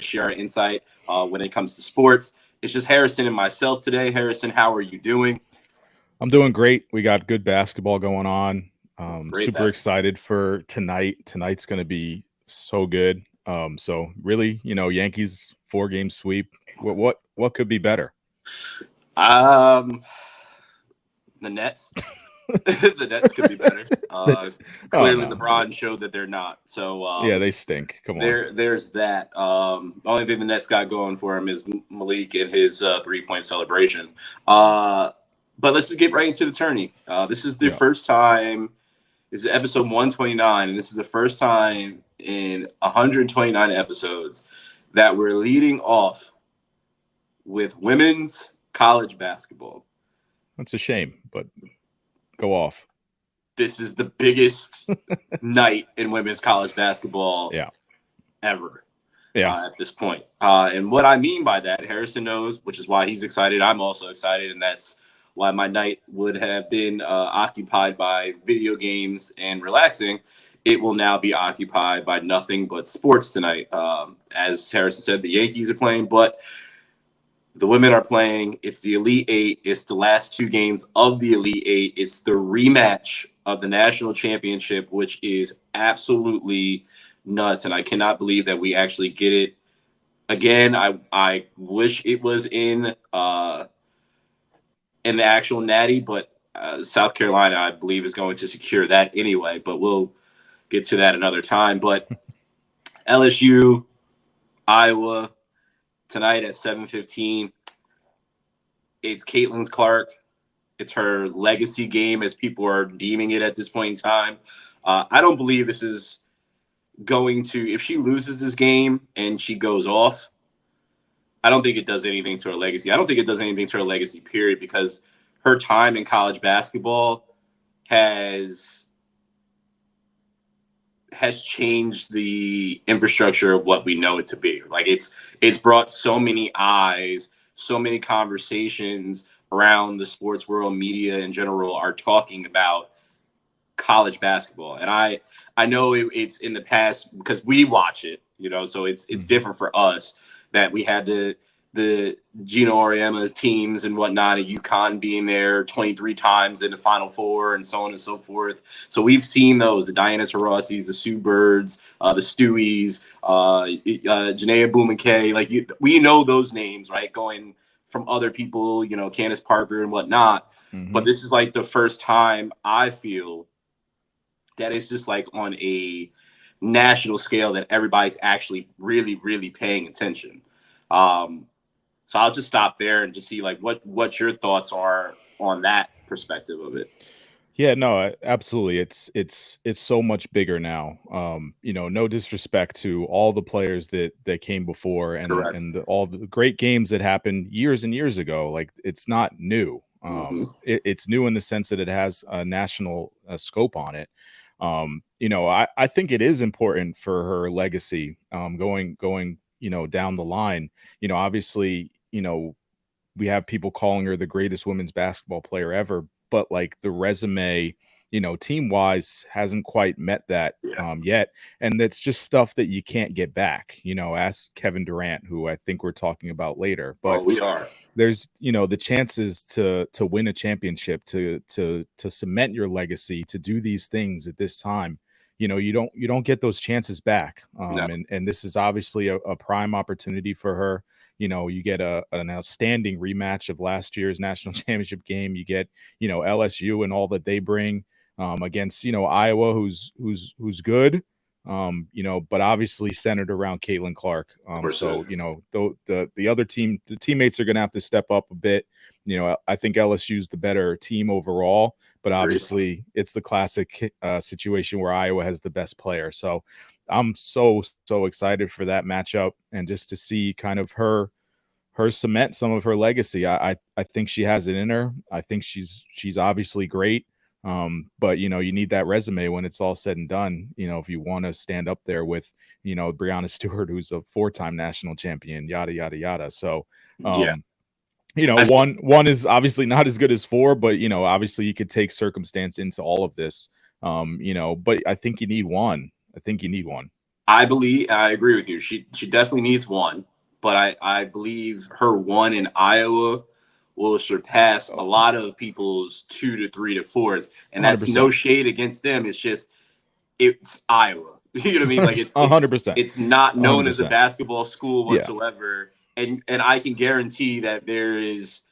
share our insight when it comes to sports. It's just Harrison and myself today. Harrison, how are you doing? I'm doing great. We got good basketball going on. Great Super basketball. excited for tonight. Tonight's going to be so good. So really, Yankees 4-game sweep. What could be better? Um, the Nets. The Nets could be better. Oh Clearly, no, LeBron showed that they're not. So yeah, they stink. Come on. there's that. The only thing the Nets got going for him is Malik and his 3-point celebration. But let's just get right into the tourney. This is the Yeah, first time. This is episode 129, and this is the first time in 129 episodes that we're leading off with women's college basketball. that's a shame, but go off. This is the biggest night in women's college basketball Yeah, ever yeah, at this point. And what I mean by that, Harrison knows, which is why he's excited. I'm also excited, and that's why my night would have been occupied by video games and relaxing. It will now be occupied by nothing but sports tonight. As Harrison said, the Yankees are playing, but the women are playing. It's the Elite Eight. It's the last two games of the Elite Eight. It's the rematch of the national championship, which is absolutely nuts. And I cannot believe that we actually get it again. I wish it was in the actual Natty, but South Carolina, I believe, is going to secure that anyway. But we'll get to that another time. But LSU, Iowa, tonight at 7:15. It's Caitlin Clark. It's her legacy game, as people are deeming it at this point in time. I don't believe this is going to, if she loses this game and she goes off, I don't think it does anything to her legacy. I don't think it does anything to her legacy, period, because her time in college basketball has changed the infrastructure of what we know it to be. Like it's brought so many eyes, so many conversations around the sports world, media in general are talking about college basketball. And I know it's in the past because we watch it, so it's different for us that we had the Gino Auriemma's teams and whatnot, and UConn being there 23 times in the Final Four and so on and so forth. So we've seen those, the Diana Taurasi's, the Sue Birds, the Stewies, Janaea Boumaké. Like we know those names, right? Going from other people, Candace Parker and whatnot. But this is like the first time I feel that it's just like on a national scale that everybody's actually really, really paying attention. So I'll just stop there and just see like what your thoughts are on that perspective of it. Yeah, no, absolutely. It's so much bigger now. No disrespect to all the players that came before and Correct. all the great games that happened years and years ago. Like it's not new. It's new in the sense that it has a national scope on it. I think it is important for her legacy going down the line. Obviously, we have people calling her the greatest women's basketball player ever, but like the resume, team wise hasn't quite met that yet. And that's just stuff that you can't get back, ask Kevin Durant, who I think we're talking about later. But we are. There's, the chances to win a championship, to cement your legacy, to do these things at this time. You don't get those chances back. No. And this is obviously a prime opportunity for her. You get an outstanding rematch of last year's national championship game. You get, LSU and all that they bring against, Iowa, who's good, but obviously centered around Caitlin Clark. So, the other team, the teammates are going to have to step up a bit. I think LSU's the better team overall, but obviously it's the classic situation where Iowa has the best player. So I'm so excited for that matchup and just to see kind of her cement some of her legacy. I think she has it in her. I think she's obviously great. But you need that resume when it's all said and done, if you want to stand up there with, Breanna Stewart, who's a 4-time national champion, yada, yada, yada. So, one is obviously not as good as 4, but, obviously you could take circumstance into all of this, but I think you need one. I agree with you. She definitely needs one, but I believe her one in Iowa will surpass a lot of people's 2 to 3 to 4s, and that's no 100%. shade against them. It's just it's Iowa. You know what I mean? Like it's it's 100%. it's not known as a 100%. basketball school Yeah. whatsoever, and I can guarantee that there is.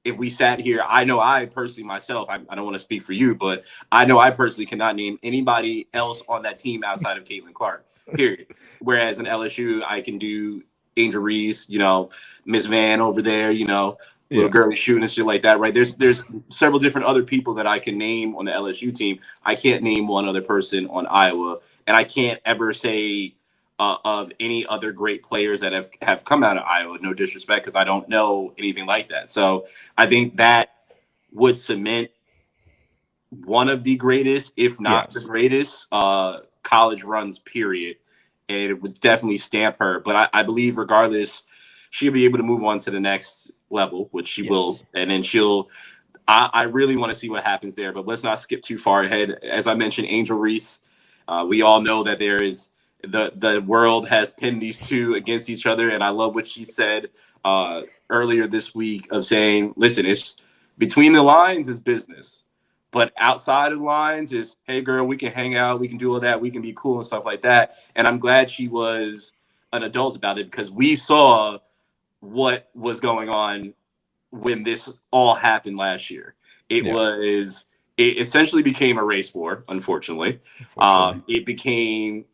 If we sat here, I know I personally myself, I don't want to speak for you, but I know I personally cannot name anybody else on that team outside of Caitlin Clark, period. Whereas in LSU, I can do Angel Reese, Miss Van over there, little Yeah. girl shooting and shit like that, right? There's several different other people that I can name on the LSU team. I can't name one other person on Iowa, and I can't ever say of any other great players that have come out of Iowa. No disrespect, because I don't know anything like that. So I think that would cement one of the greatest, if not the Yes. greatest, college runs, period. And it would definitely stamp her. But I believe, regardless, she'll be able to move on to the next level, which she will. And then I really want to see what happens there. But let's not skip too far ahead. As I mentioned, Angel Reese, we all know that there is the world has pinned these two against each other. And I love what she said earlier this week of saying, listen, it's between the lines is business. But outside of lines is, hey, girl, we can hang out. We can do all that. We can be cool and stuff like that. And I'm glad she was an adult about it, because we saw what was going on when this all happened last year. It essentially became a race war, unfortunately. It became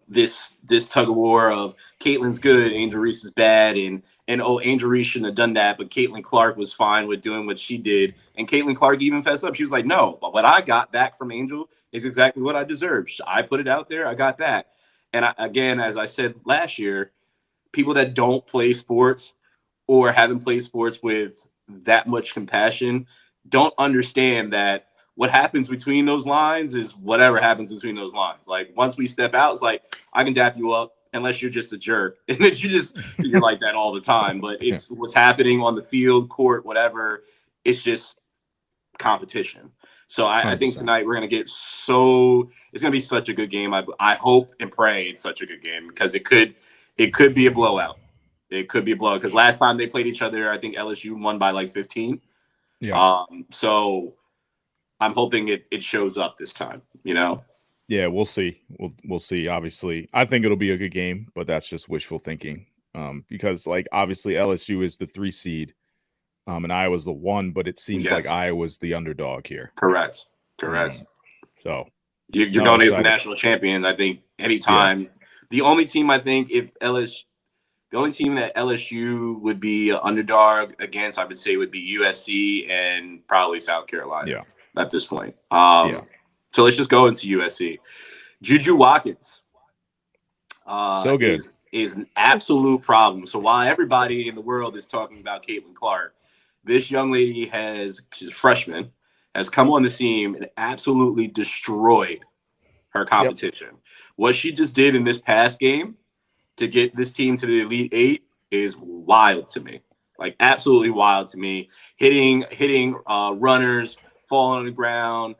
this tug of war of Caitlin's good, Angel Reese is bad, and Angel Reese shouldn't have done that, but Caitlin Clark was fine with doing what she did. And Caitlin Clark even fessed up. She was like, no, but what I got back from Angel is exactly what I deserved. I put it out there. I got that. And again, as I said last year, people that don't play sports or haven't played sports with that much compassion don't understand that what happens between those lines is whatever happens between those lines. Like once we step out, it's like I can dap you up unless you're just a jerk, and then you're like that all the time. But it's what's happening on the field, court, whatever. It's just competition. So I think tonight we're gonna get it's gonna be such a good game. I hope and pray it's such a good game, because it could be a blowout. It could be a blowout, because last time they played each other, I think LSU won by like 15. Yeah. So I'm hoping it shows up this time, Yeah, we'll see. We'll see. Obviously, I think it'll be a good game, but that's just wishful thinking. Because like obviously LSU is the 3 seed, and Iowa's the 1, but it seems like Yes. Iowa's the underdog here. Correct. So you're going against the national champion. I think anytime. Yeah. The only team I think the only team that LSU would be an underdog against, I would say, would be USC and probably South Carolina. Yeah. At this point. So let's just go into USC. Juju Watkins. So good. Is an absolute problem. So while everybody in the world is talking about Caitlin Clark, this young lady she's a freshman, has come on the scene and absolutely destroyed her competition. Yep. What she just did in this past game to get this team to the Elite Eight is wild to me. Like absolutely wild to me. Hitting runners, falling on the ground,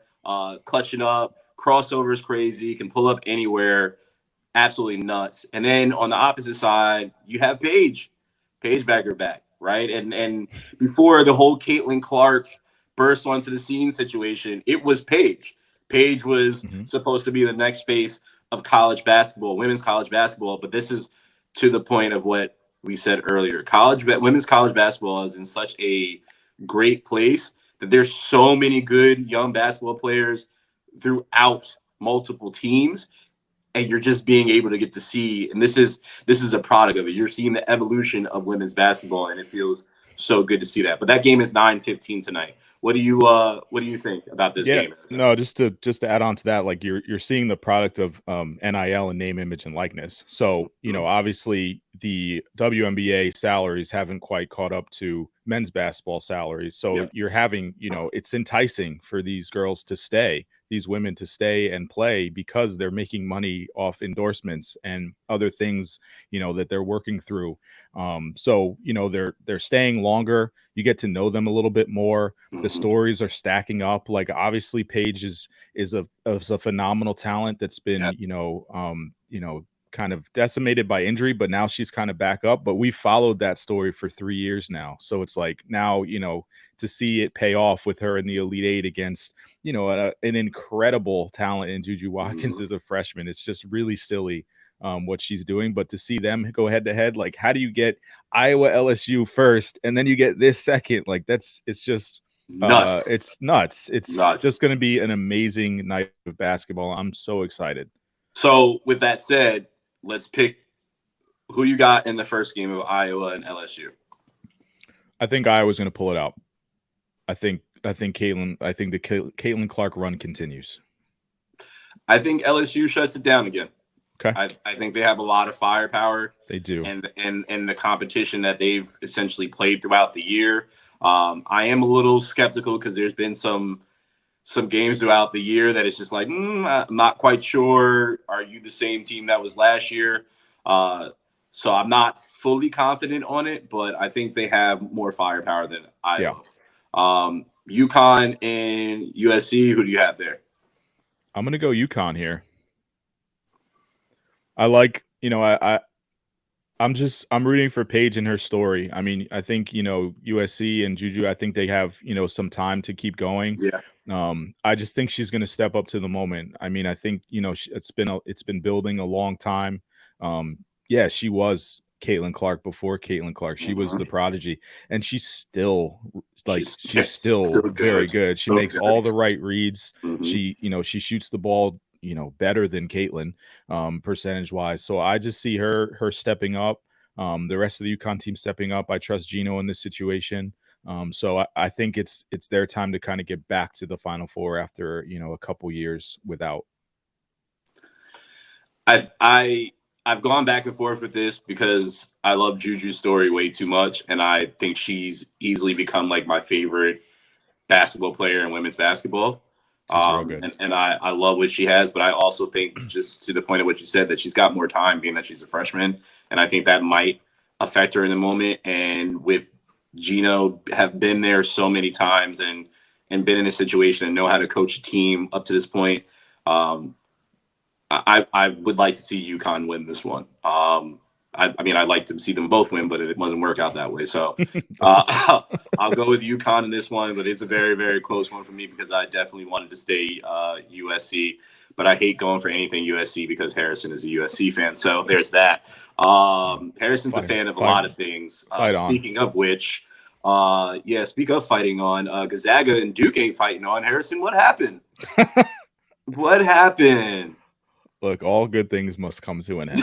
clutching up, crossovers crazy, can pull up anywhere. Absolutely nuts. And then on the opposite side, you have Paige Bagger back, right? And before the whole Caitlin Clark burst onto the scene situation, it was Paige. Paige was supposed to be the next face of college basketball, women's college basketball. But this is to the point of what we said earlier. Women's college basketball is in such a great place that there's so many good young basketball players throughout multiple teams. And you're just being able to get to see, and this is a product of it. You're seeing the evolution of women's basketball, and it feels so good to see that. But that game is 9:15 tonight. What do you think about this game? No, just to add on to that, like you're seeing the product of NIL and name, image, and likeness. So obviously the WNBA salaries haven't quite caught up to men's basketball salaries. So you're having it's enticing for these girls to stay, these women to stay and play because they're making money off endorsements and other things, that they're working through. So, they're staying longer. You get to know them a little bit more. The stories are stacking up. Like, obviously Paige is a phenomenal talent that's been, kind of decimated by injury, but now she's kind of back up. But we followed that story for 3 years now. So it's like now, to see it pay off with her in the Elite Eight against, an incredible talent in Juju Watkins as a freshman. It's just really silly what she's doing. But to see them go head to head, like, how do you get Iowa LSU first and then you get this second? Like, it's just nuts. It's nuts. It's nuts. Just going to be an amazing night of basketball. I'm so excited. So with that said, let's pick who you got in the first game of Iowa and LSU. I think Iowa's going to pull it out. I think Caitlin. I think the Caitlin Clark run continues. I think LSU shuts it down again. Okay. I think they have a lot of firepower. They do. And the competition that they've essentially played throughout the year. I am a little skeptical because there's been some games throughout the year that it's just like, I'm not quite sure. Are you the same team that was last year? So I'm not fully confident on it, but I think they have more firepower than Iowa. UConn and USC, who do you have there? I'm going to go UConn here. I like, I'm rooting for Paige and her story. I mean, I think, USC and Juju, I think they have, some time to keep going. Yeah. I just think she's going to step up to the moment. I mean, I think, it's been building a long time. She was Caitlin Clark before Caitlin Clark. She was the prodigy, and she's still she's still very good. She makes all the right reads. She shoots the ball, better than Caitlin, percentage wise. So I just see her stepping up. The rest of the UConn team stepping up. I trust Gino in this situation. So I think it's their time to kind of get back to the Final Four after, a couple years without. I've gone back and forth with this because I love Juju's story way too much, and I think she's easily become like my favorite basketball player in women's basketball. And I love what she has, but I also think, just to the point of what you said, that she's got more time being that she's a freshman, and I think that might affect her in the moment. And with Gino have been there so many times and been in a situation and know how to coach a team up to this point, I would like to see UConn win this one. I mean, I'd like to see them both win, but it doesn't work out that way. So I'll go with UConn in this one, but it's a very, very close one for me because I definitely wanted to stay USC. But I hate going for anything USC because Harrison is a USC fan. So there's that. Harrison's a fan of a lot of things. Speaking of which, speak of fighting on, Gonzaga and Duke ain't fighting on. Harrison, what happened? What happened? Look, all good things must come to an end.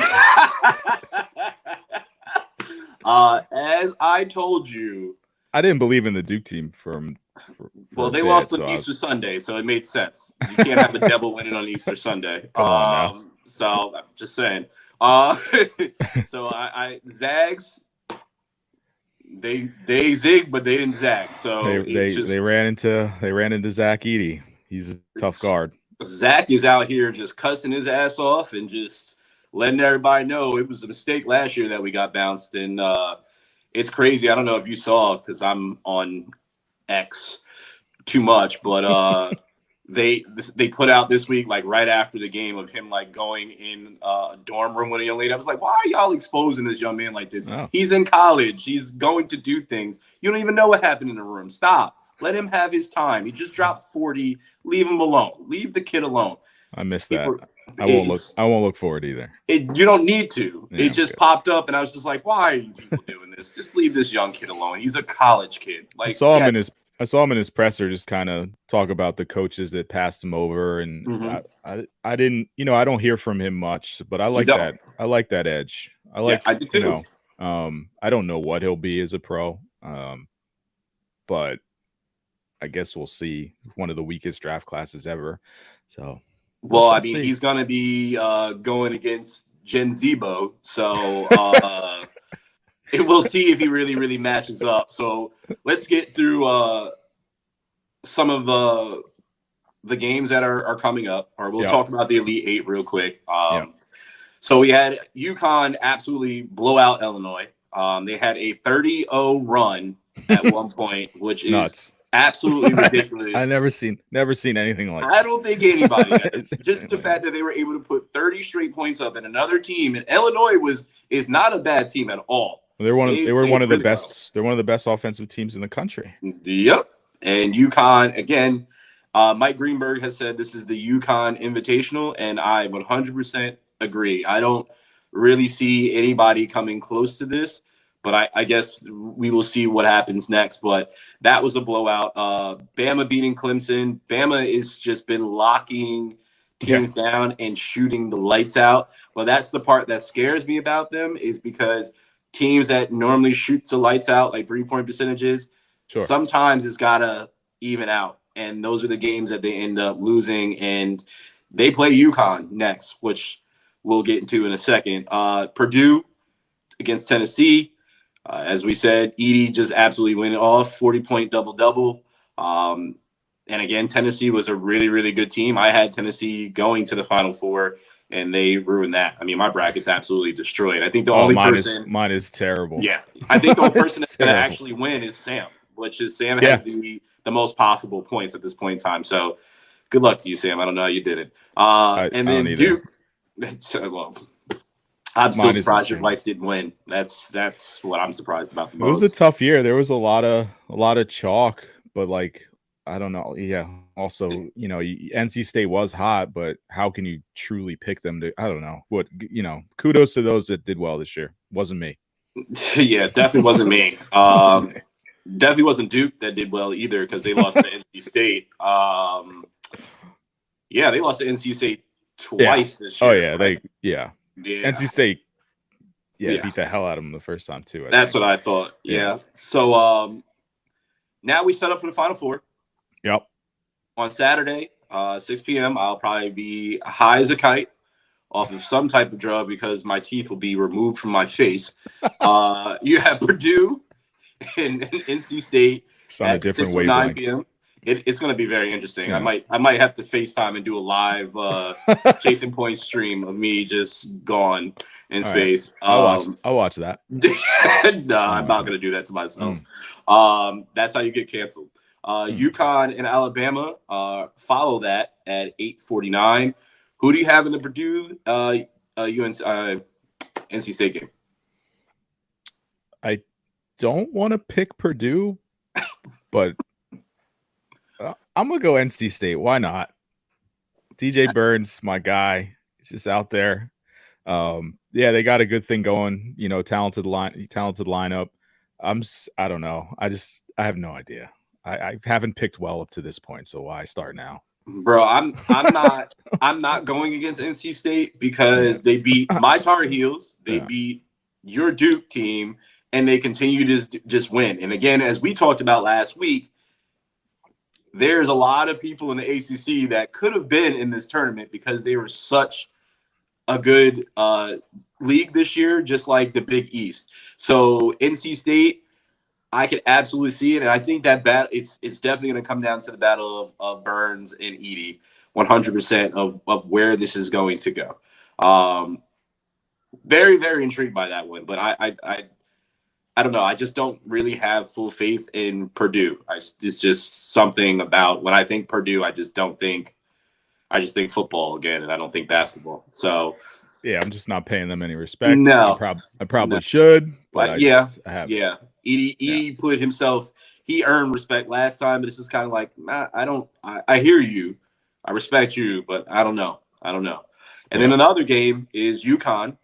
As I told you, I didn't believe in the Duke team they lost on Easter Sunday, so it made sense. You can't have the devil winning on Easter Sunday. Come on now. So I'm just saying. So I Zags, they zig, but they didn't zag. So they ran into Zach Edey. He's a tough guard. Zach is out here just cussing his ass off and just letting everybody know it was a mistake last year that we got bounced. And it's crazy. I don't know if you saw, because I'm on X too much, but they put out this week, like right after the game, of him like going in a dorm room with a young lady. I was like, why are y'all exposing this young man like this? Oh. He's in college. He's going to do things. You don't even know what happened in the room. Stop. Let him have his time. He just dropped 40. Leave him alone. Leave the kid alone. I missed that. I won't look for it either. You don't need to. Yeah, it just popped up, and I was just like, "Why are you people doing this? Just leave this young kid alone. He's a college kid." Like, I saw him in his presser, just kind of talk about the coaches that passed him over, and I didn't. I don't hear from him much, but I like that. I like that edge. I do too. I don't know what he'll be as a pro, but I guess we'll see. One of the weakest draft classes ever. So, well, I mean, he's going to be going against Jen Zebo. So we'll see if he really, really matches up. So let's get through some of the games that are coming up, or we'll Yep. talk about the Elite Eight real quick. Yep. So we had UConn absolutely blow out Illinois. They had a 30-0 run at one point, which is Nuts. absolutely ridiculous. I never seen anything like that. I don't think anybody has. Just the fact that they were able to put 30 straight points up in another team, and Illinois is not a bad team at all. They were one of the really best. well. They're one of the best offensive teams in the country. Yep. And UConn again. Mike Greenberg has said this is the UConn Invitational, and I 100% agree. I don't really see anybody coming close to this, but I guess we will see what happens next. But that was a blowout. Bama beating Clemson. Bama has just been locking teams down and shooting the lights out. But that's the part that scares me about them, is because teams that normally shoot the lights out, like 3-point percentages, sometimes it's got to even out. And those are the games that they end up losing. And they play UConn next, which we'll get into in a second. Purdue against Tennessee. As we said, Edey just absolutely went off, 40-point double-double. And again, Tennessee was a really, really good team. I had Tennessee going to the Final Four, and they ruined that. I mean, my bracket's absolutely destroyed. I think the only person... Mine is terrible. Yeah. I think the only person that's going to actually win is Sam, which is Sam has the most possible points at this point in time. So good luck to you, Sam. I don't know how you did it. And then Duke... Well, I'm so surprised your wife didn't win. That's what I'm surprised about the most. It was a tough year. There was a lot of chalk, but like, I don't know. Yeah. Also, NC State was hot, but how can you truly pick them to? I don't know. Kudos to those that did well this year. Wasn't me. Yeah, definitely wasn't me. Definitely wasn't Duke that did well either, because they lost to NC State. They lost to NC State twice this year. Oh yeah, right? Yeah. NC State, beat the hell out of them the first time too. That's what I thought. Yeah. So now we set up for the Final Four. Yep. On Saturday, 6 p.m. I'll probably be high as a kite off of some type of drug, because my teeth will be removed from my face. You have Purdue and NC State at 6 or 9 p.m. It's going to be very interesting. Yeah. I might have to FaceTime and do a live Chasing Point stream of me just gone in space. I'll watch that. No, I'm not going to do that to myself. That's how you get canceled. UConn and Alabama follow that at 8:49. Who do you have in the Purdue NC State game? I don't want to pick Purdue, but I'm going to go NC State. Why not? DJ Burns, my guy. He's just out there. They got a good thing going, talented lineup. I don't know. I have no idea. I haven't picked well up to this point, so why start now? Bro, I'm not going against NC State, because they beat my Tar Heels, they beat your Duke team, and they continue to just win. And again, as we talked about last week, there's a lot of people in the ACC that could have been in this tournament, because they were such a good league this year, just like the Big East. So NC State, I could absolutely see it, and I think that it's definitely going to come down to the battle of Burns and Edey, 100% of where this is going to go. Very, very intrigued by that one, but I don't know. I just don't really have full faith in Purdue. It's just something about when I think Purdue, I just think football again, and I don't think basketball. So yeah, I'm just not paying them any respect. No, I probably should, but Edey put himself. He earned respect last time, but this is kind of like, I hear you, I respect you, but I don't know. And then another game is UConn,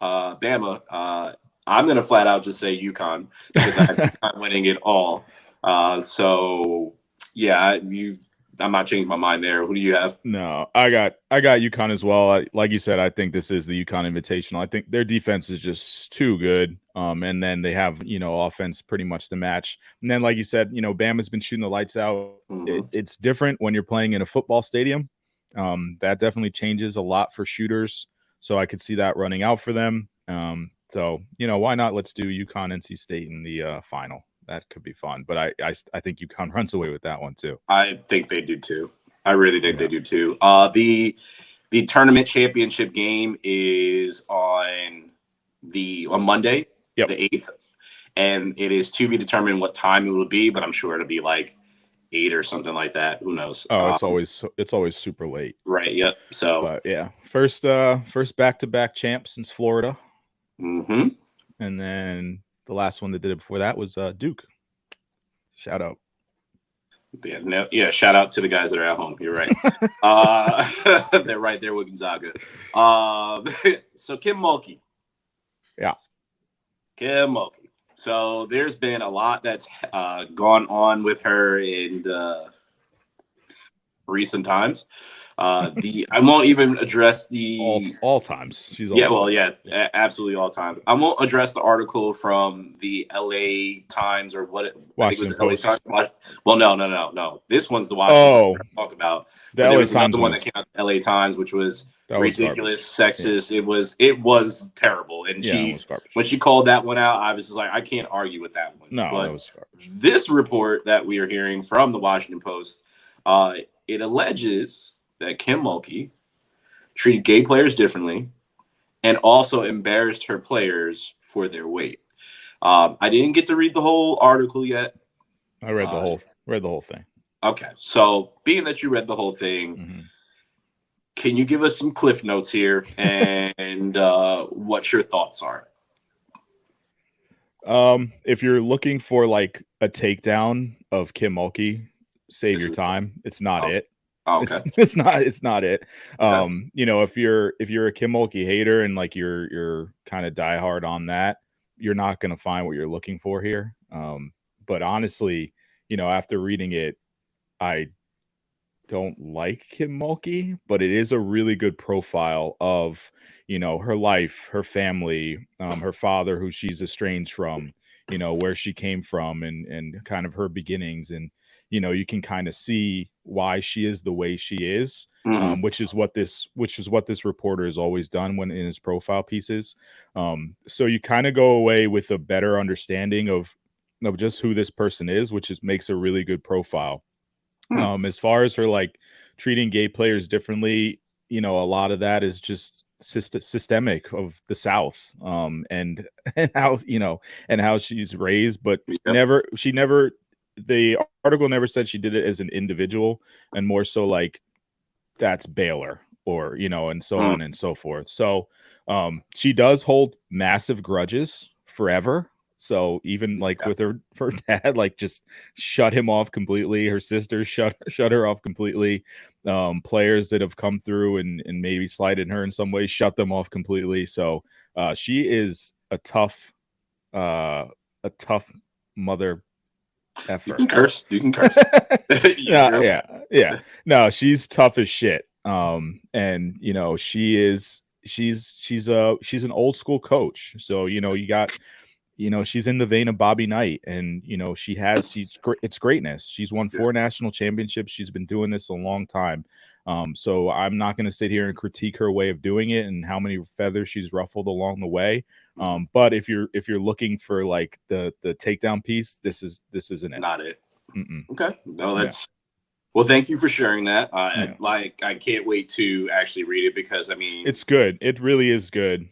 Bama. I'm going to flat out just say UConn, because I'm not winning it all. I'm not changing my mind there. Who do you have? No, I got UConn as well. Like you said, I think this is the UConn Invitational. I think their defense is just too good. And then they have, offense pretty much to match. And then, like you said, Bama's been shooting the lights out. Mm-hmm. It's different when you're playing in a football stadium. That definitely changes a lot for shooters. So I could see that running out for them. So, why not? Let's do UConn NC State in the final. That could be fun. But I think UConn runs away with that one too. I think they do too. I really think Yeah. they do too. The tournament championship game is on Monday, Yep. the 8th, and it is to be determined what time it will be, but I'm sure it'll be like 8 or something like that. Who knows? Oh, it's always super late. Right. Yep. So. But yeah, first back-to-back champ since Florida, Mm-hmm. and then the last one that did it before that was Duke. Shout out. Yeah, shout out to the guys that are at home. You're right. They're right there with Gonzaga. So Kim Mulkey. Yeah. Kim Mulkey. So there's been a lot that's gone on with her in recent times. I won't even address the all times. She's absolutely all time. I won't address the article from the LA Times or what I think it was LA Times. Well, no. This one's the Washington Post talk about. There was another one that came out LA Times, which was ridiculous, sexist. Yeah. It was terrible. And when she called that one out, I was just like, I can't argue with that one. No, but that was garbage. This report that we are hearing from the Washington Post, it alleges that Kim Mulkey treated gay players differently and also embarrassed her players for their weight. I didn't get to read the whole article yet. I read the whole thing. Okay, so being that you read the whole thing, can you give us some cliff notes here and what your thoughts are? If you're looking for like a takedown of Kim Mulkey, save your time. It's not it. Oh, okay. It's not it. You know, if you're a Kim Mulkey hater and like you're kind of diehard on that, you're not going to find what you're looking for here. But honestly, you know, after reading it, I don't like Kim Mulkey, but it is a really good profile of, you know, her life, her family, her father, who she's estranged from, you know, where she came from and kind of her beginnings. And, you know, you can kind of see why she is the way she is, which is what this reporter has always done when in his profile pieces. So you kind of go away with a better understanding of just who this person is, which makes a really good profile. As far as her like treating gay players differently, you know, a lot of that is just systemic of the South, and how, you know, and how she's raised, but the article never said she did it as an individual, and more so like that's Baylor, or, you know, and so on and so forth. So she does hold massive grudges forever. So even like with her dad, like just shut him off completely. Her sister shut her off completely. Players that have come through and maybe slighted her in some way, shut them off completely. So she is a tough mother effer. You can curse. Yeah. No, she's tough as shit. And you know, she's an old school coach. So, you know, you know, she's in the vein of Bobby Knight, and, you know, it's greatness. She's won 4 national championships. She's been doing this a long time. So I'm not going to sit here and critique her way of doing it and how many feathers she's ruffled along the way. But if you're looking for like the takedown piece, this isn't it. Not it. Okay. No, well, thank you for sharing that. I can't wait to actually read it, because I mean, it's good. It really is good.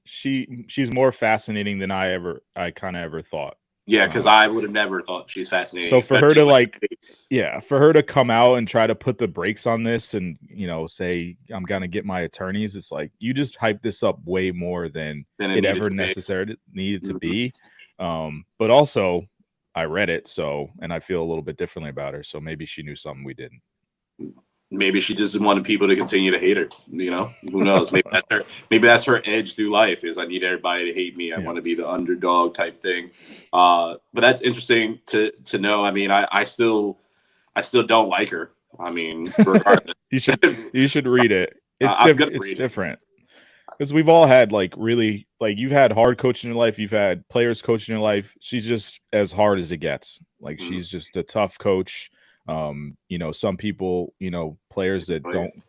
She's more fascinating than I kind of ever thought. Yeah, because I would have never thought she's fascinating. So for her to for her to come out and try to put the brakes on this and, you know, say I'm gonna get my attorneys, it's like you just hype this up way more than it ever necessarily needed to be. But also I read it, and I feel a little bit differently about her. So maybe she knew something we didn't. Maybe she just wanted people to continue to hate her. You know, who knows? Maybe that's her edge through life, is I need everybody to hate me. I want to be the underdog type thing. But that's interesting to know. I mean, I still don't like her. I mean, regardless. you should read it. It's different. Because we've all had like really, like, you've had hard coaching in your life, you've had players coaching in your life. She's just as hard as it gets. Like she's just a tough coach. You know, some people, you know, players that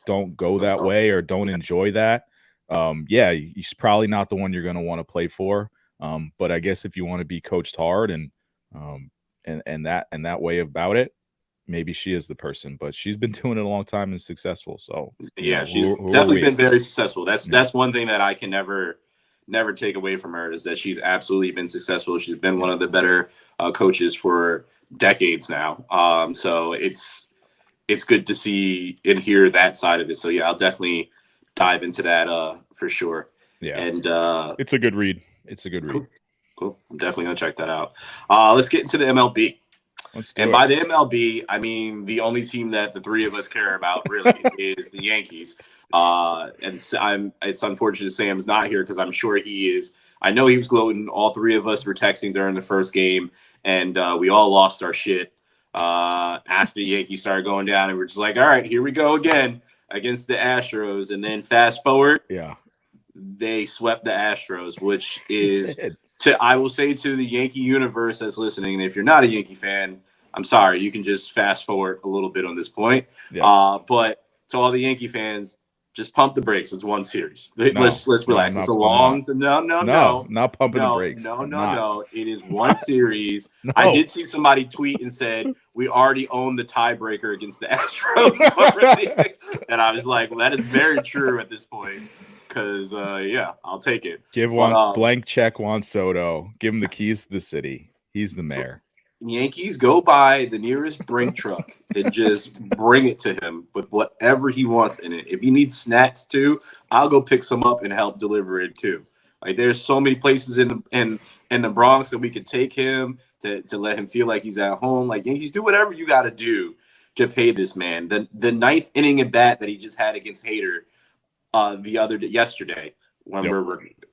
don't go that way or don't enjoy that. He's probably not the one you're going to want to play for. But I guess if you want to be coached hard and that way about it, maybe she is the person, but she's been doing it a long time and successful. So Yeah, she's who are definitely we? been very successful. That's one thing that I can never take away from her, is that she's absolutely been successful. She's been one of the better coaches for decades now. So it's good to see and hear that side of it. So yeah, I'll definitely dive into that for sure. Yeah, and it's a good read. It's a good read. Cool. I'm definitely gonna check that out. Let's get into the MLB. Let's do And it. by the MLB, I mean the only team that the three of us care about really is the Yankees. And it's unfortunate Sam's not here, because I'm sure he is. I know he was gloating. All three of us were texting during the first game, and we all lost our shit after the Yankees started going down. And we're just like, all right, here we go again against the Astros. And then fast forward, they swept the Astros, which is I will say to the Yankee universe that's listening, if you're not a Yankee fan, I'm sorry, you can just fast forward a little bit on this point. But to all the Yankee fans, just pump the brakes. It's one series. Let's relax. It's a long not pumping the brakes. No. It is one series. I did see somebody tweet and said we already own the tiebreaker against the Astros already. And I was like, well, that is very true at this point. Because I'll take it. Give blank check Juan Soto. Give him the keys to the city. He's the mayor. Yankees, go buy the nearest Brink truck and just bring it to him with whatever he wants in it. If he needs snacks too, I'll go pick some up and help deliver it too. Like, there's so many places in the Bronx that we could take him to let him feel like he's at home. Like, Yankees, do whatever you got to do to pay this man. The ninth inning at bat that he just had against Hader yesterday,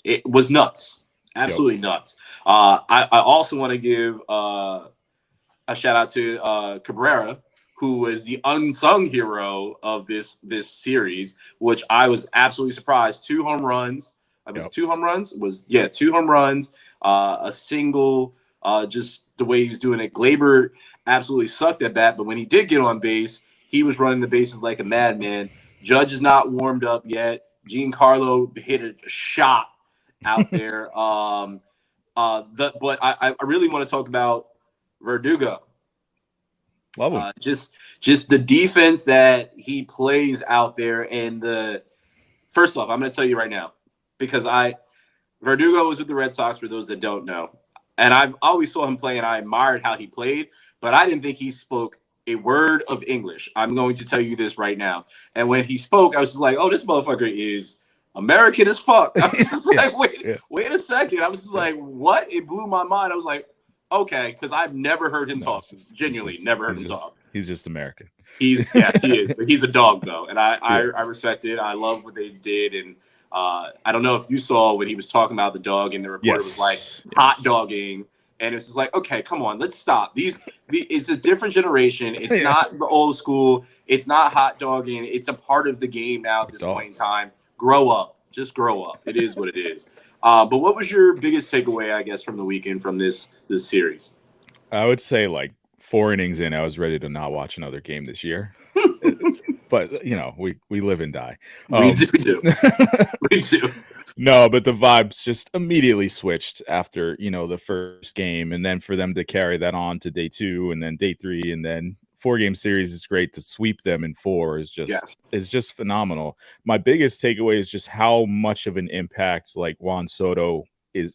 it was nuts. Absolutely nuts. I also want to give a shout out to Cabrera, who was the unsung hero of this series, which I was absolutely surprised. 2 home runs. Two home runs. 2 home runs. A single. Just the way he was doing it. Glaber absolutely sucked at that, but when he did get on base, he was running the bases like a madman. Judge is not warmed up yet. Giancarlo hit a shot out there. But I really want to talk about Verdugo. Love him. Just the defense that he plays out there. And first off, I'm going to tell you right now, because Verdugo was with the Red Sox, for those that don't know. And I've always saw him play, and I admired how he played, but I didn't think he spoke a word of English. I'm going to tell you this right now. And when he spoke, I was just like, oh, this motherfucker is American as fuck. I was just like, wait a second. I was just like, what? It blew my mind. I was like, okay, because I've never heard him talk. Genuinely, never heard him talk. He's just American. Yes, he is. But he's a dog, though. And I respect it. I love what they did. And I don't know if you saw when he was talking about the dog, and the reporter was like, hot dogging. And it's just like, okay, come on, let's stop. It's a different generation. It's not the old school. It's not hot dogging. It's a part of the game now at this point in time. Grow up. Just grow up. It is what it is. But what was your biggest takeaway, I guess, from the weekend from this series? I would say, like, 4 innings in, I was ready to not watch another game this year. But, we live and die. We do. We do. No, but the vibes just immediately switched after, the first game. And then for them to carry that on to day 2 and then day 3 and then 4-game series is great. To sweep them in 4 is just phenomenal. My biggest takeaway is just how much of an impact like Juan Soto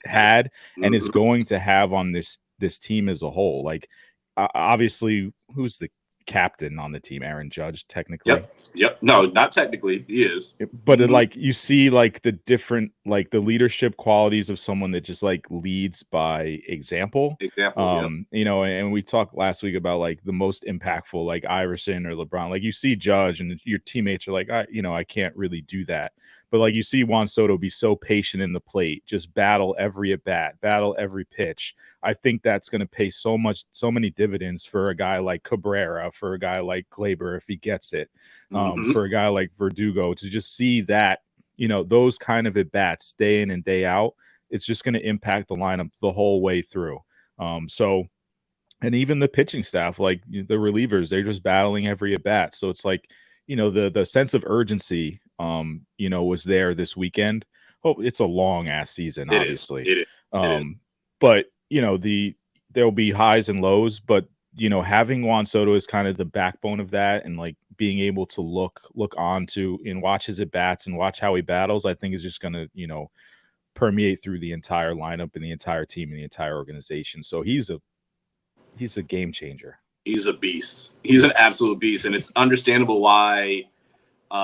had and is going to have on this team as a whole. Like, obviously, who's the captain on the team? Aaron Judge, technically. Yep. No, not technically. He is. But you see like the different, like the leadership qualities of someone that just like leads by example. And we talked last week about like the most impactful, like Iverson or LeBron. Like, you see Judge and your teammates are like, I can't really do that. But like, you see Juan Soto be so patient in the plate, just battle every at bat, battle every pitch. I think that's going to pay so many dividends for a guy like Cabrera, for a guy like Glaber, if he gets it, for a guy like Verdugo, to just see that, those kind of at bats day in and day out. It's just going to impact the lineup the whole way through. And even the pitching staff, like the relievers, they're just battling every at bat. So it's like, the sense of urgency, was there this weekend. Oh, it's a long ass season, obviously. It is. But there'll be highs and lows, but having Juan Soto is kind of the backbone of that, and like being able to look on to and watch his at bats and watch how he battles, I think is just gonna, permeate through the entire lineup and the entire team and the entire organization. So he's a game changer. He's a beast. He's an absolute beast, and it's understandable why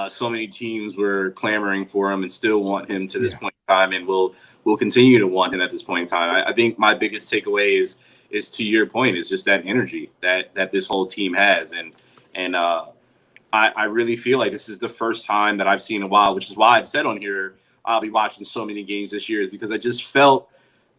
so many teams were clamoring for him and still want him to this point in time, and will continue to want him at this point in time. I think my biggest takeaway is to your point, is just that energy that this whole team has, and I really feel like this is the first time that I've seen in a while, which is why I've said on here I'll be watching so many games this year, is because I just felt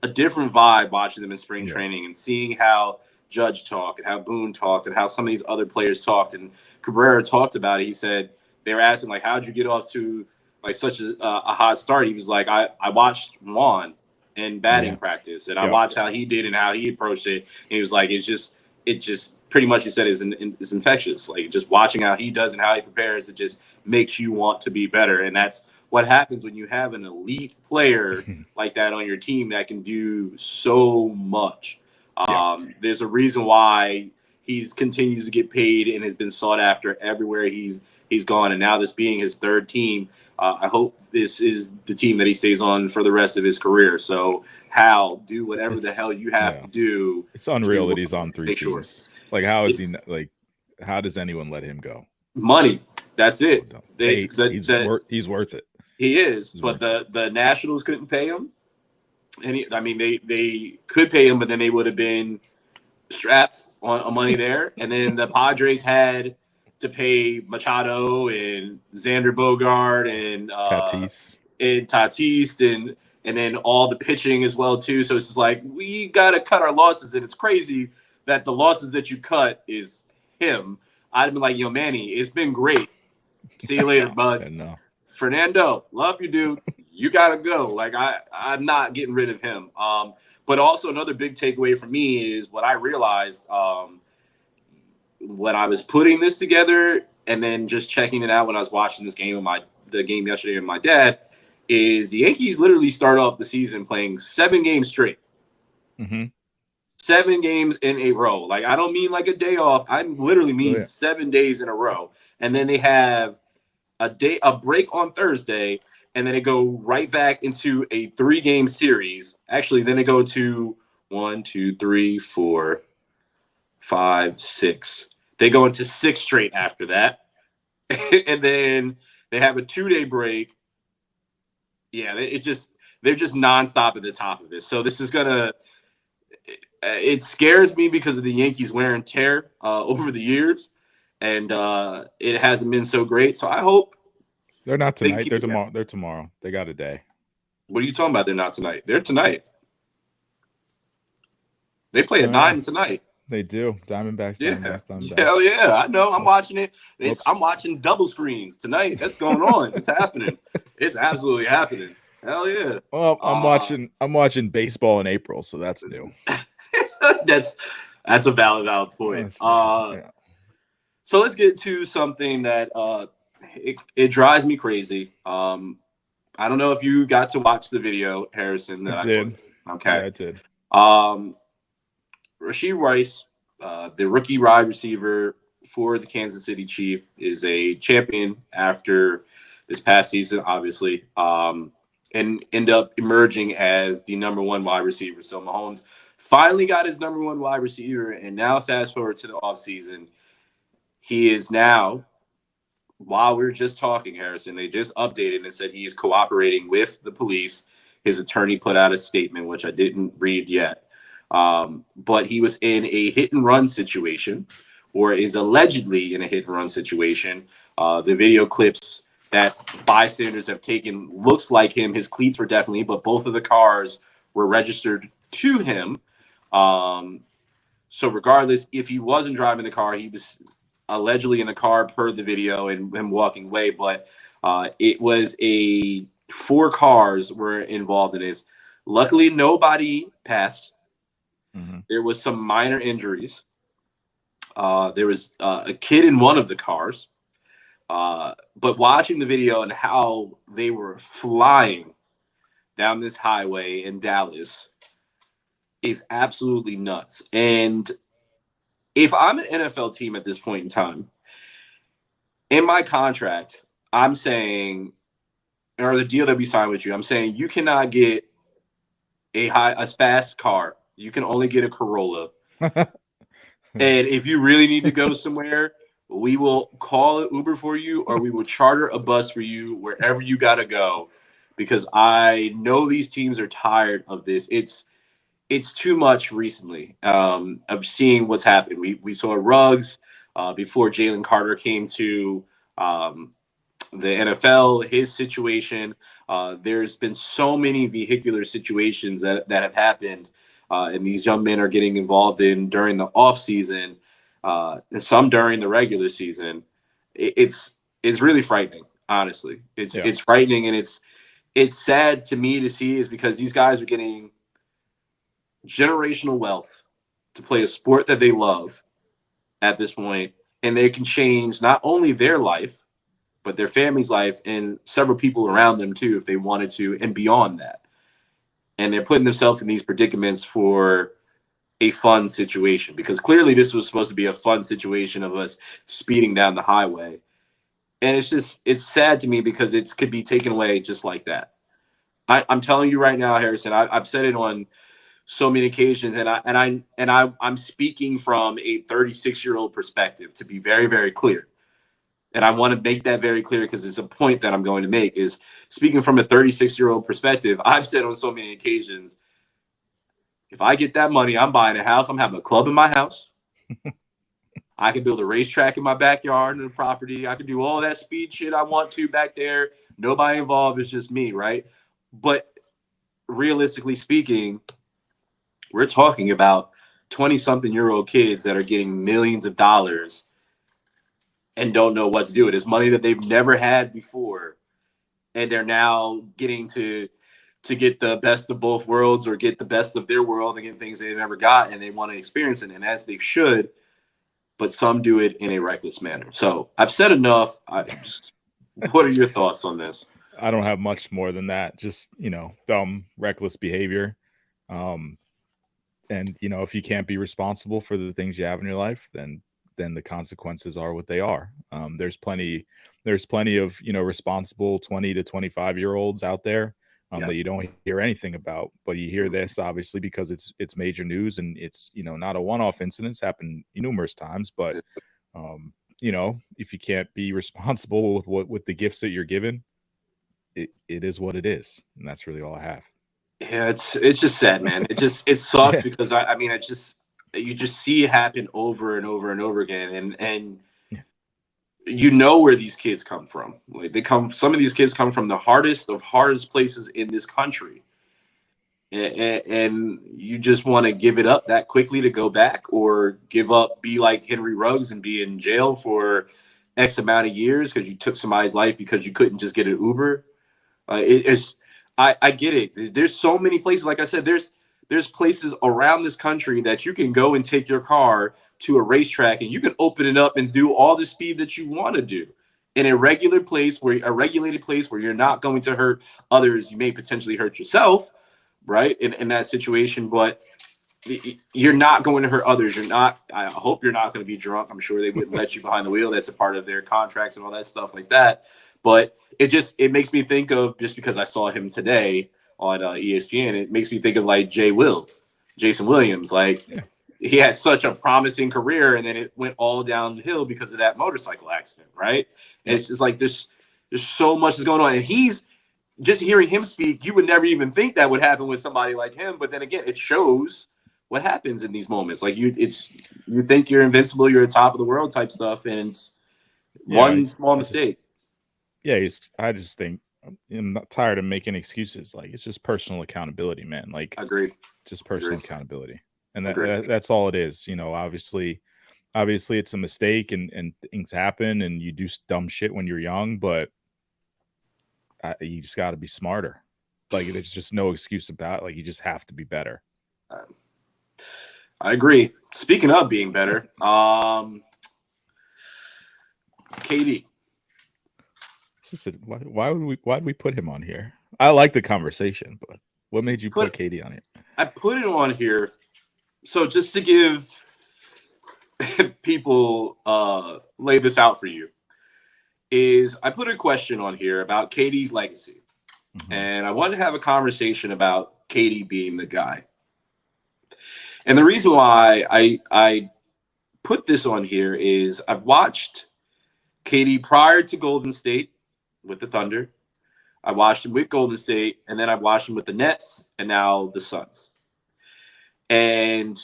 a different vibe watching them in spring training and seeing how Judge talked and how Boone talked and how some of these other players talked. And Cabrera talked about it. He said they were asking, like, how'd you get off to like such a hot start? He was like, I watched Juan in batting practice, and I watched how he did and how he approached it. And he was like, it just pretty much, he said, is infectious. Like, just watching how he does and how he prepares, it just makes you want to be better. And that's what happens when you have an elite player like that on your team that can do so much. There's a reason why he's continues to get paid and has been sought after everywhere he's gone. And now, this being his third team, I hope this is the team that he stays on for the rest of his career. So Hal, do whatever the hell you have to do. It's unreal that he's on 3 teams. Sure. Like, how is he, like, how does anyone let him go? Money. That's it. He's worth it. He is, but the Nationals couldn't pay him. And they could pay him, but then they would have been strapped on money there. And then the Padres had to pay Machado and Xander Bogart and Tatis and then all the pitching as well too. So it's just like, we got to cut our losses, and it's crazy that the losses that you cut is him. I'd have been like, yo, Manny, it's been great. See you later, bud. No. Fernando, love you, dude. You gotta go. Like, I'm not getting rid of him. But also another big takeaway for me is what I realized when I was putting this together and then just checking it out when I was watching this game the game yesterday with my dad, is the Yankees literally start off the season playing 7 games straight. Mm-hmm. 7 games in a row. Like, I don't mean like a day off. I literally mean 7 days in a row. And then they have a break on Thursday, and then they go right back into a 3-game series. Actually, then they go to 1, 2, 3, 4, 5, 6. They go into 6 straight after that. And then they have a 2-day break. Yeah, they're just nonstop at the top of this. So this is it scares me because of the Yankees wear and tear over the years. And it hasn't been so great. So I hope they're not tonight. They're tomorrow. They're tomorrow. They got a day. What are you talking about? They're not tonight. They're tonight. They play at 9 tonight. They do. Diamondbacks. Hell yeah. I know. I'm watching it. I'm watching double screens tonight. That's going on. It's happening. It's absolutely happening. Hell yeah. Well, I'm watching baseball in April, so that's new. That's a valid point. So let's get to something that it drives me crazy. I don't know if you got to watch the video, Harrison. I did. Okay. Yeah, I did. Rashee Rice, the rookie wide receiver for the Kansas City Chiefs, is a champion after this past season, obviously, and end up emerging as the number 1 wide receiver. So Mahomes finally got his number 1 wide receiver, and now fast forward to the offseason. He is now, while we were just talking, Harrison, they just updated and said he is cooperating with the police. His attorney put out a statement, which I didn't read yet. But he was in a hit-and-run situation, or is allegedly in a hit-and-run situation. The video clips that bystanders have taken looks like him. His cleats were definitely, but both of the cars were registered to him. So regardless, if he wasn't driving the car, he was allegedly in the car per the video and him walking away. But it was 4 cars were involved in this. Luckily, nobody passed. Mm-hmm. There was some minor injuries. There was a kid in one of the cars. But watching the video and how they were flying down this highway in Dallas is absolutely nuts. And if I'm an NFL team at this point in time, in my contract, I'm saying, or the deal that we signed with you, I'm saying you cannot get a fast car. You can only get a Corolla. And if you really need to go somewhere, we will call an Uber for you, or we will charter a bus for you wherever you got to go. Because I know these teams are tired of this. It's too much recently of seeing what's happened. We saw Ruggs before Jalen Carter came to the NFL, his situation. There's been so many vehicular situations that have happened, and these young men are getting involved in during the off season, and some during the regular season. It's really frightening, honestly. It's frightening, and it's sad to me to see, is because these guys are getting generational wealth to play a sport that they love at this point, and they can change not only their life but their family's life and several people around them too, if they wanted to, and beyond that. And they're putting themselves in these predicaments for a fun situation, because clearly this was supposed to be a fun situation of us speeding down the highway. And it's sad to me because it could be taken away just like that. I'm telling you right now, Harrison, I've said it on so many occasions, and I'm speaking from a 36-year-old perspective, to be very, very clear. And I want to make that very clear because it's a point that I'm going to make, is speaking from a 36-year-old perspective. I've said on so many occasions, if I get that money, I'm buying a house. I'm having a club in my house. I can build a racetrack in my backyard and the property. I can do all that speed shit I want to back there. Nobody involved. It's just me, right? But realistically speaking, we're talking about 20-something-year-old kids that are getting millions of dollars and don't know what to do with it. It's money that they've never had before, and they're now getting to get the best of both worlds, or get the best of their world and get things they never got, and they want to experience it, and as they should. But some do it in a reckless manner. So I've said enough. What are your thoughts on this? I don't have much more than that. Just, dumb, reckless behavior. And, if you can't be responsible for the things you have in your life, then the consequences are what they are. There's plenty of, responsible 20 to 25-year-olds out there that you don't hear anything about, but you hear this obviously because it's major news, and it's, not a one-off incident. It's happened numerous times, but if you can't be responsible with the gifts that you're given, it is what it is. And that's really all I have. Yeah, it's just sad, man. It sucks because you just see it happen over and over and over again. And where these kids come from. Like some of these kids come from the hardest of hardest places in this country. And you just want to give it up that quickly to go back, or give up, be like Henry Ruggs and be in jail for X amount of years because you took somebody's life because you couldn't just get an Uber. I get it. There's so many places. Like I said, there's places around this country that you can go and take your car to a racetrack, and you can open it up and do all the speed that you want to do in a regulated place where you're not going to hurt others. You may potentially hurt yourself, right? In that situation, but you're not going to hurt others. I hope you're not going to be drunk. I'm sure they wouldn't let you behind the wheel. That's a part of their contracts and all that stuff like that. But it makes me think of, just because I saw him today on ESPN, it makes me think of like Jason Williams. Like, he had such a promising career, and then it went all downhill because of that motorcycle accident, right? And it's just like there's so much that's going on, and he's just hearing him speak. You would never even think that would happen with somebody like him, but then again, it shows what happens in these moments. Like you think you're invincible, you're at the top of the world type stuff, and it's one small mistake. I just think I'm not tired of making excuses. Like, it's just personal accountability, man. Like, I agree. Just personal accountability. And that's all it is. Obviously it's a mistake, and things happen, and you do dumb shit when you're young, but you just got to be smarter. Like, there's just no excuse about it. Like, you just have to be better. I agree. Speaking of being better, KD. Why would we put him on here? I like the conversation, but what made you put KD on it? I put it on here. So just to give people lay this out for you is I put a question on here about KD's legacy. And I wanted to have a conversation about KD being the guy. And the reason why I put this on here is I've watched KD prior to Golden State with the Thunder. I watched him with Golden State, and then I've watched him with the Nets, and now the Suns. And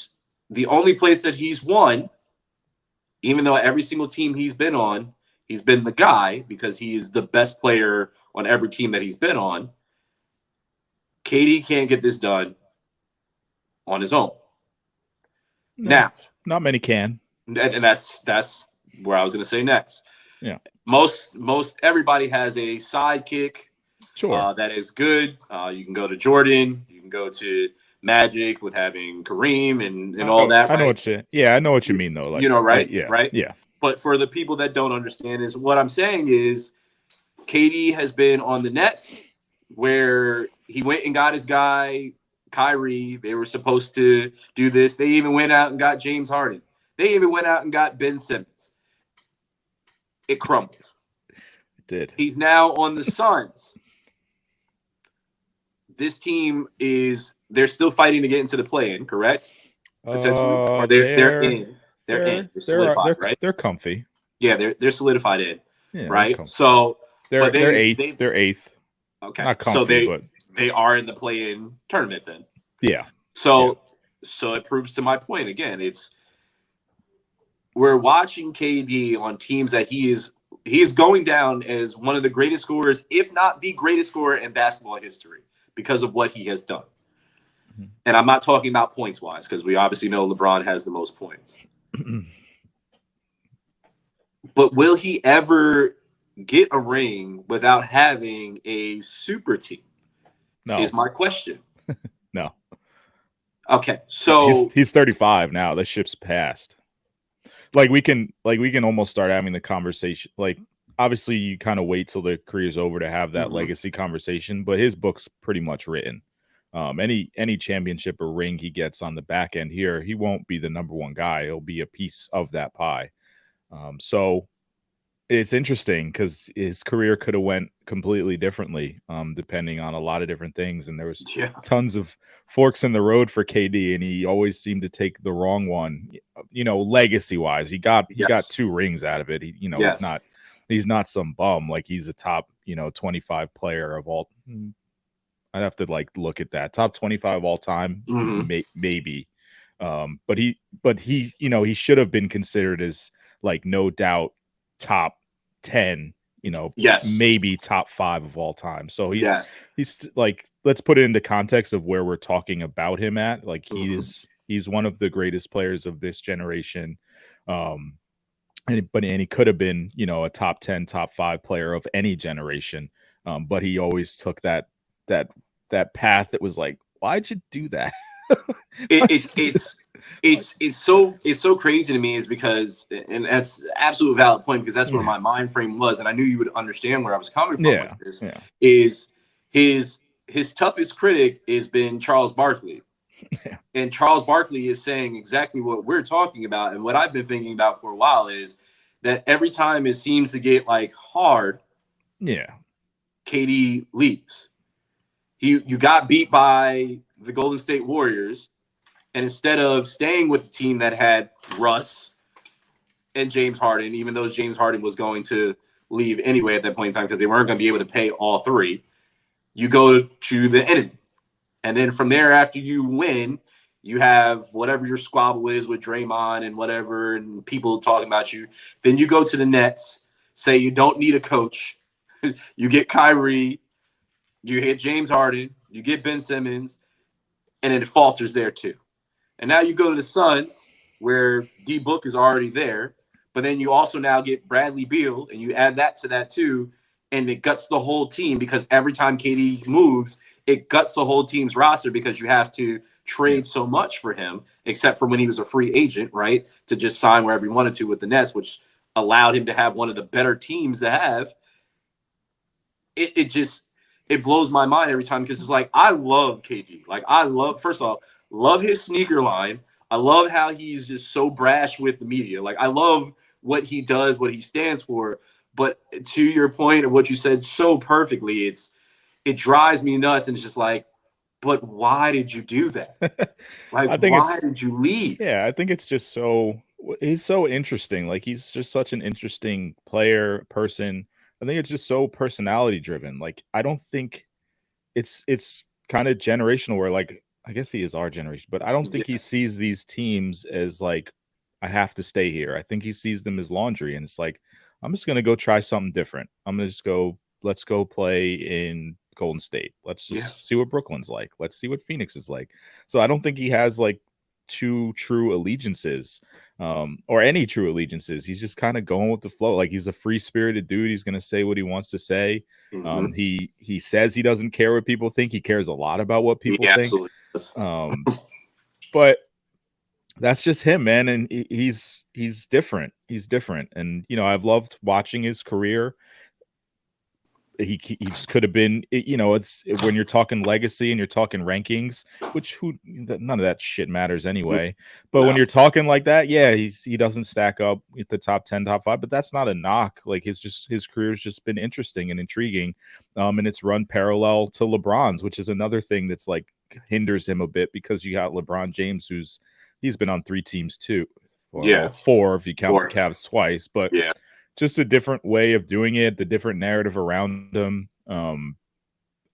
the only place that he's won, even though every single team he's been on, he's been the guy because he is the best player on every team that he's been on. KD can't get this done on his own. No, now, not many can. And that's where I was going to say next. Yeah. Most everybody has a sidekick. Sure. That is good. You can go to Jordan. You can go to Magic with having Kareem and all that. I know what you mean though. Like, right? Yeah. Right? Yeah. But for the people that don't understand is what I'm saying is KD has been on the Nets where he went and got his guy, Kyrie. They were supposed to do this. They even went out and got James Harden. They even went out and got Ben Simmons. It crumbled. It did. He's now on the Suns. This team they're still fighting to get into the play-in, correct? Potentially. Or they're in. They're in. They're solidified, right? They're comfy. Yeah, they're solidified in. Yeah, right? So they're eighth. They're eighth. Okay. Not comfy, so they are in the play-in tournament then. Yeah. So it proves to my point again. We're watching KD on teams that he is going down as one of the greatest scorers, if not the greatest scorer in basketball history, because of what he has done. Mm-hmm. And I'm not talking about points wise, because we obviously know LeBron has the most points. But will he ever get a ring without having a super team? No. Is my question. No. Okay, so he's 35 now. The ship's passed. Like we can almost start having the conversation. Like obviously you kind of wait till the career's over to have that legacy conversation, but his book's pretty much written. Any championship or ring he gets on the back end here, he won't be the number one guy. He'll be a piece of that pie. So it's interesting because his career could have went completely differently, depending on a lot of different things. And there was tons of forks in the road for KD, and he always seemed to take the wrong one. Legacy wise, he got 2 rings out of it. He's not some bum. Like he's a top 25 player of all. I'd have to look at that top 25 all time, maybe. But he he should have been considered as no doubt top 10, maybe top 5 of all time. So he's let's put it into context of where we're talking about him at. He's one of the greatest players of this generation. And he could have been, a top 10, top 5 player of any generation. But he always took that path that was like, why'd you do that? It's so crazy to me is because, and that's an absolute valid point, because that's where my mind frame was, and I knew you would understand where I was coming from with this. Is his toughest critic has been Charles Barkley. And Charles Barkley is saying exactly what we're talking about, and what I've been thinking about for a while is that every time it seems to get hard, KD leaves. You got beat by the Golden State Warriors, and instead of staying with the team that had Russ and James Harden, even though James Harden was going to leave anyway at that point in time because they weren't going to be able to pay all 3, you go to the enemy. And then from there, after you win, you have whatever your squabble is with Draymond and whatever, and people talking about you. Then you go to the Nets, say you don't need a coach. You get Kyrie, you hit James Harden, you get Ben Simmons, and it falters there too. And now you go to the Suns, where D Book is already there, but then you also now get Bradley Beal, and you add that to that too, and it guts the whole team because every time KD moves, it guts the whole team's roster because you have to trade so much for him, except for when he was a free agent, right? To just sign wherever he wanted to with the Nets, which allowed him to have one of the better teams to have. It blows my mind every time because it's I love KD. First of all, love his sneaker line. I love how he's just so brash with the media. Like I love what he does, what he stands for. But to your point of what you said so perfectly, it drives me nuts, and it's just like, but why did you do that? Like, I think why it's did you leave? yeah, I think it's just he's so interesting. Like he's just such an interesting player, person. I think it's just so personality driven. Like I don't think it's kind of generational where like I guess he is our generation, but I don't think he Yeah, sees these teams as like I have to stay here. I think he sees them as laundry and it's like I'm just going to go try something different. I'm going to just go let's go play in Golden State. Let's yeah. just see what Brooklyn's like. Let's see what Phoenix is like. So I don't think he has like two true allegiances or any true allegiances. He's just kind of going with the flow. Like he's a free spirited dude. He's going to say what he wants to say. Mm-hmm. He says he doesn't care what people think. He cares a lot about what people Yeah, think. absolutely. But that's just him, man. And he's different. He's different. And you know, I've loved watching his career. He just could have been, you know, it's when you're talking legacy and you're talking rankings, which none of that shit matters anyway. But when No. you're talking like that, yeah, he doesn't stack up at the top 10, top 5, but that's not a knock. Like his career's just been interesting and intriguing. And it's run parallel to LeBron's, which is another thing that's like hinders him a bit because you got LeBron James, he's been on 3 teams too. Well, 4 if you count the Cavs twice, but yeah. Just a different way of doing it, the different narrative around him. I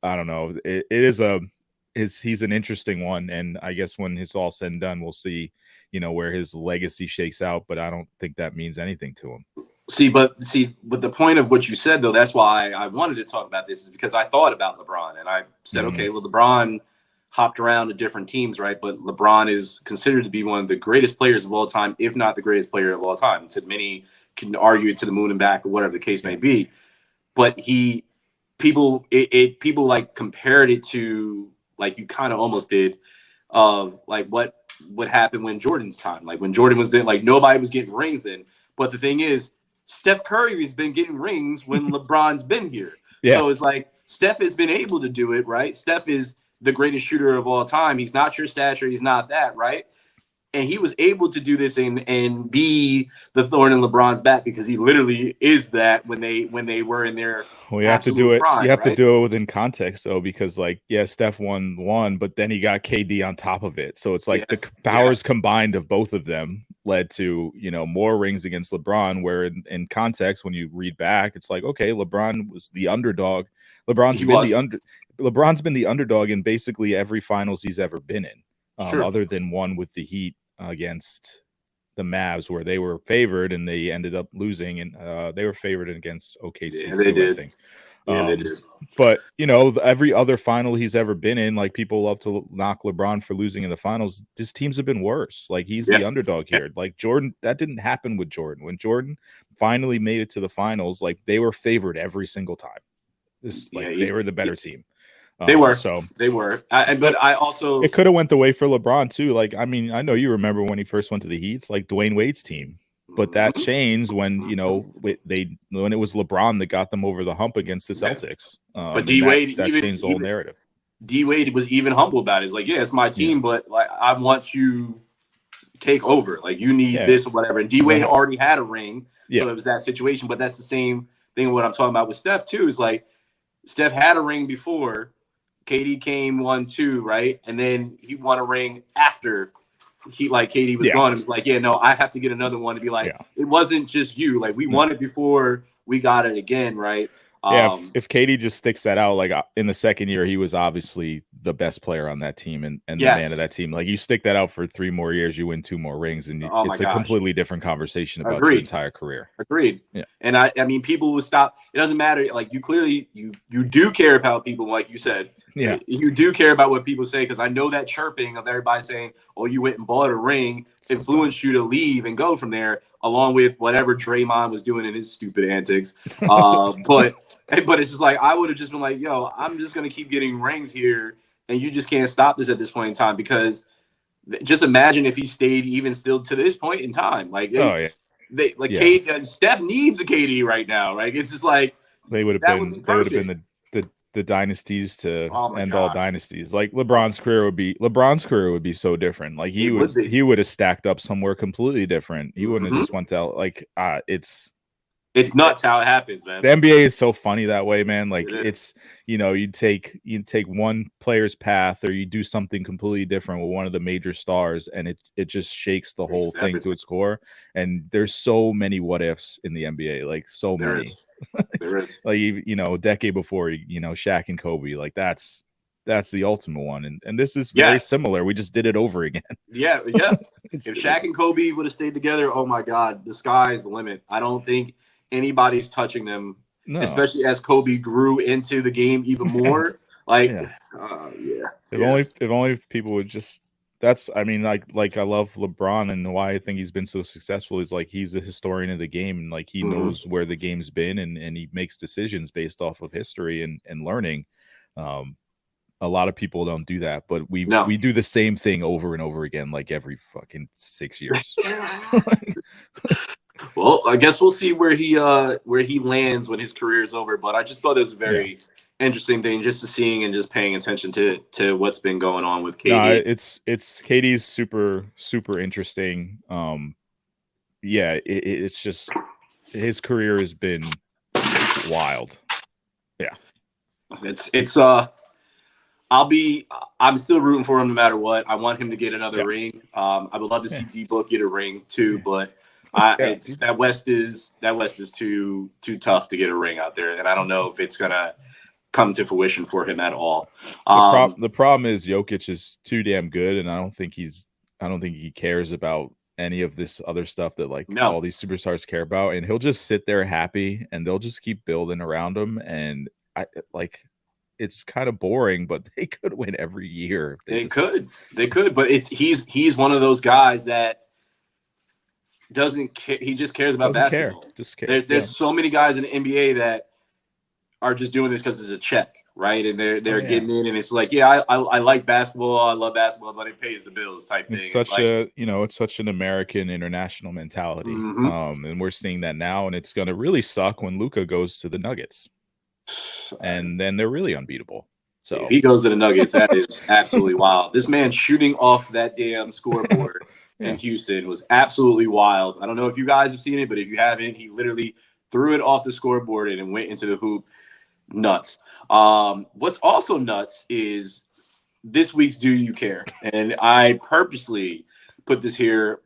don't know. He's an interesting one, and I guess when it's all said and done, we'll see, you know, where his legacy shakes out. But I don't think that means anything to him. But the point of what you said though, that's why I wanted to talk about this is because I thought about LeBron and I said, okay, well, LeBron hopped around to different teams, right? But LeBron is considered to be one of the greatest players of all time, if not the greatest player of all time. So many can argue it to the moon and back or whatever the case may be. But people like compared it to like you kind of almost did of like what happened when Jordan's time. Like when Jordan was there, like nobody was getting rings then. But the thing is, Steph Curry has been getting rings when LeBron's been here. Yeah. So it's like Steph has been able to do it, right? Steph is the greatest shooter of all time. He's not your stature. He's not that, right? And he was able to do this and be the thorn in LeBron's back because he literally is that when they were in their well, you have to do it. Prime, you have right? to do it within context though, because like, yeah, Steph won, but then he got KD on top of it. So it's like the powers combined of both of them led to, you know, more rings against LeBron, where in context, when you read back, it's like, okay, LeBron was the underdog. LeBron's been the underdog in basically every finals he's ever been in, other than one with the Heat against the Mavs, where they were favored and they ended up losing, and they were favored against OKC too, I think. They did. But you know, every other final he's ever been in, like people love to knock LeBron for losing in the finals. His teams have been worse. Like he's the underdog here. Like Jordan, that didn't happen with Jordan. When Jordan finally made it to the finals, like they were favored every single time. They were the better team. They were. But I also it could have went the way for LeBron too. Like I mean, I know you remember when he first went to the Heat. It's like Dwayne Wade's team. But that changed when, you know, when it was LeBron that got them over the hump against the Celtics. But D Wade that changed the whole narrative. D Wade was even humble about it. It's like, yeah, it's my team, but like I want you to take over. Like you need this or whatever. And D Wade already had a ring, so it was that situation. But that's the same thing. What I'm talking about with Steph too is like Steph had a ring before. KD came 1-2, right? And then he won a ring after KD was gone. It was like, yeah, no, I have to get another one to be like, it wasn't just you. Like we won it before, we got it again, right? Yeah, if KD just sticks that out, like in the second year, he was obviously the best player on that team and the man of that team. Like you stick that out for 3 more years, you win 2 more rings, and it's a completely different conversation about your entire career. Agreed. Yeah. And I mean, people will stop. It doesn't matter. Like you clearly, you do care about people, like you said. Yeah, you do care about what people say, because I know that chirping of everybody saying, "Oh, you went and bought a ring," influenced you to leave and go from there, along with whatever Draymond was doing in his stupid antics. But it's just like I would have just been like, "Yo, I'm just gonna keep getting rings here, and you just can't stop this at this point in time." Because just imagine if he stayed even still to this point in time. Like, Steph needs a KD right now, right? It's just like they would have been the the dynasties to Oh my end all gosh. dynasties. Like LeBron's career would be so different. Like It would be. he would have stacked up somewhere completely different. He wouldn't have Mhm. just went out like It's nuts how it happens, man. the NBA is so funny that way, man. Like It is. it's, you know, you take one player's path or you do something completely different with one of the major stars, and it just shakes the whole Changes thing to everything. its core. And there's so many what ifs in the NBA, like so There many. is. There is. Like, you know, a decade before, you know, Shaq and Kobe, like that's the ultimate one. And this is very Yes. similar. We just did it over again. Yeah, yeah. If Shaq and Kobe would have stayed together, oh my God, the sky is the limit. I don't think anybody's touching them, No. especially as Kobe grew into the game even more. Like, Yeah. yeah. If only people would just. That's, I mean, like I love LeBron, and why I think he's been so successful is like he's a historian of the game, and like he knows where the game's been, and he makes decisions based off of history and learning. A lot of people don't do that, but we do the same thing over and over again, like every fucking 6 years. Well, I guess we'll see where he lands when his career is over. But I just thought it was a very interesting thing just to seeing and just paying attention to what's been going on with KD. No, it's KD's super interesting. Yeah, it's just his career has been wild. Yeah, I'm still rooting for him no matter what. I want him to get another ring. I would love to see D-Book get a ring too, but that West is too tough to get a ring out there, and I don't know if it's gonna come to fruition for him at all. The problem is Jokic is too damn good, and I don't think he cares about any of this other stuff that all these superstars care about, and he'll just sit there happy, and they'll just keep building around him, and it's kind of boring, but they could win every year. They could, but he's one of those guys that doesn't care. He just cares about basketball. There's so many guys in the NBA that are just doing this because it's a check, right? And they're getting in, and it's like, I like basketball, I love basketball, but it pays the bills type thing. It's such an American international mentality, and we're seeing that now, and it's going to really suck when Luka goes to the Nuggets, and then they're really unbeatable. So if he goes to the Nuggets, that is absolutely wild. This man shooting off that damn scoreboard in Houston was absolutely wild. I don't know if you guys have seen it, but if you haven't, he literally threw it off the scoreboard and went into the hoop. Nuts. What's also nuts is this week's Do You Care? And I purposely put this here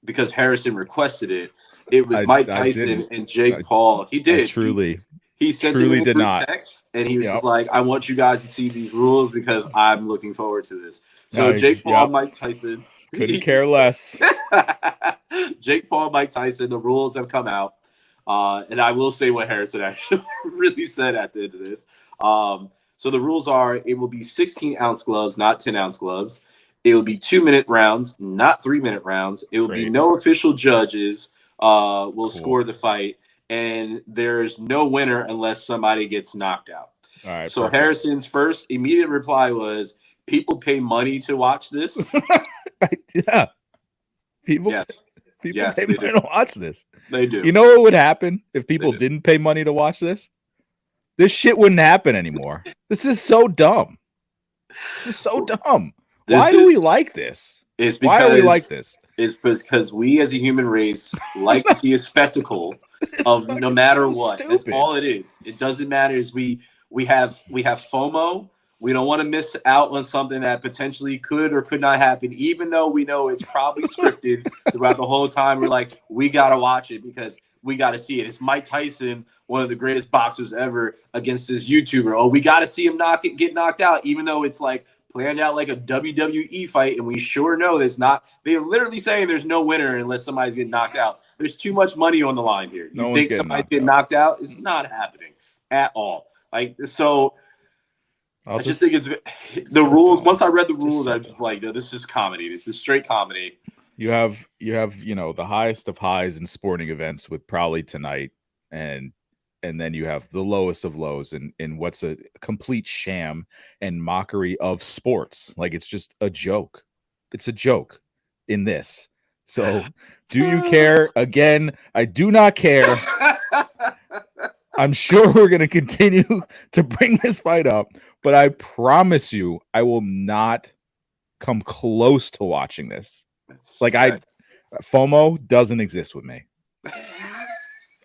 because Harrison requested it. It was Mike Tyson and Jake Paul. He did. He sent me a group text, and he was just like, I want you guys to see these rules because I'm looking forward to this. So Jake Paul, Mike Tyson. Couldn't care less. Jake Paul, Mike Tyson, the rules have come out. And I will say what Harrison actually really said at the end of this. So the rules are, it will be 16-ounce gloves, not 10-ounce gloves. It will be 2-minute rounds, not 3-minute rounds. It will be no official judges will score the fight. And there's no winner unless somebody gets knocked out. All right. So Harrison's first immediate reply was, people pay money to watch this? Yeah. People pay money to watch this. They do. You know what would happen if people didn't pay money to watch this? This shit wouldn't happen anymore. This is so dumb. Why do we like this? Why are we like this? It's because we as a human race like to see a spectacle of no matter what. Stupid. That's all it is. It doesn't matter. Is we have FOMO. We don't want to miss out on something that potentially could or could not happen, even though we know it's probably scripted throughout the whole time. We're like, we got to watch it because we got to see it. It's Mike Tyson, one of the greatest boxers ever, against this YouTuber. Oh, we got to see him get knocked out, even though it's like planned out like a WWE fight. And we sure know there's not. They're literally saying there's no winner unless somebody's getting knocked out. There's too much money on the line here. You think somebody's getting knocked out? It's not happening at all. Like, so. I just think it's the rules. Once I read the rules, I was just like, no, this is comedy. This is straight comedy. You have the highest of highs in sporting events with probably tonight, and then you have the lowest of lows in what's a complete sham and mockery of sports. Like, it's just a joke. It's a joke in this. So do you care? Again, I do not care. I'm sure we're going to continue to bring this fight up, but I promise you, I will not come close to watching this. Like FOMO doesn't exist with me.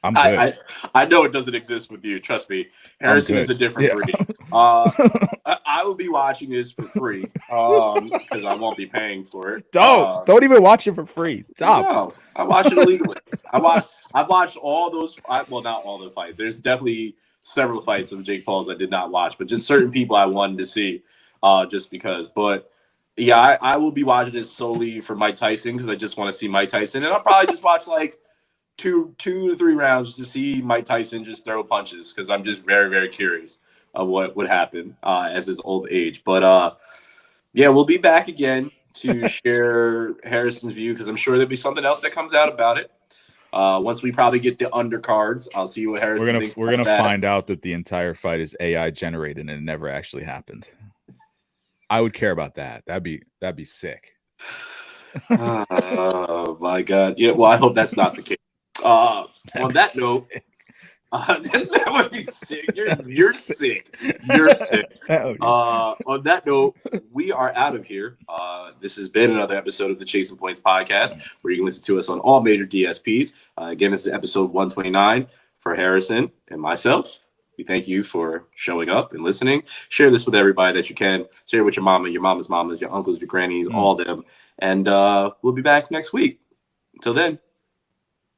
I'm good. I know it doesn't exist with you. Trust me. Harrison is a different breed. I will be watching this for free because I won't be paying for it. Don't even watch it for free. Stop. No, I watch it illegally. I've watched all those. Well, not all the fights. There's definitely several fights of Jake Paul's I did not watch, but just certain people I wanted to see just because. But yeah, I will be watching this solely for Mike Tyson because I just want to see Mike Tyson, and I'll probably just watch like two to three rounds to see Mike Tyson just throw punches because I'm just very, very curious of what would happen as his old age. But yeah, we'll be back again to share Harrison's view because I'm sure there'll be something else that comes out about it. Once we probably get the undercards, I'll see what Harrison thinks. We're gonna find out that the entire fight is AI generated and it never actually happened. I would care about that. That'd be sick. Oh my God! Yeah, well, I hope that's not the case. On that note, that would be sick. You're sick. You're sick. On that note, we are out of here. This has been another episode of the Chasing Points podcast, where you can listen to us on all major DSPs. Again, this is episode 129 for Harrison and myself. We thank you for showing up and listening. Share this with everybody that you can. Share it with your mama, your mama's mamas, your uncles, your grannies, all of them. And we'll be back next week. Until then.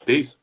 Peace.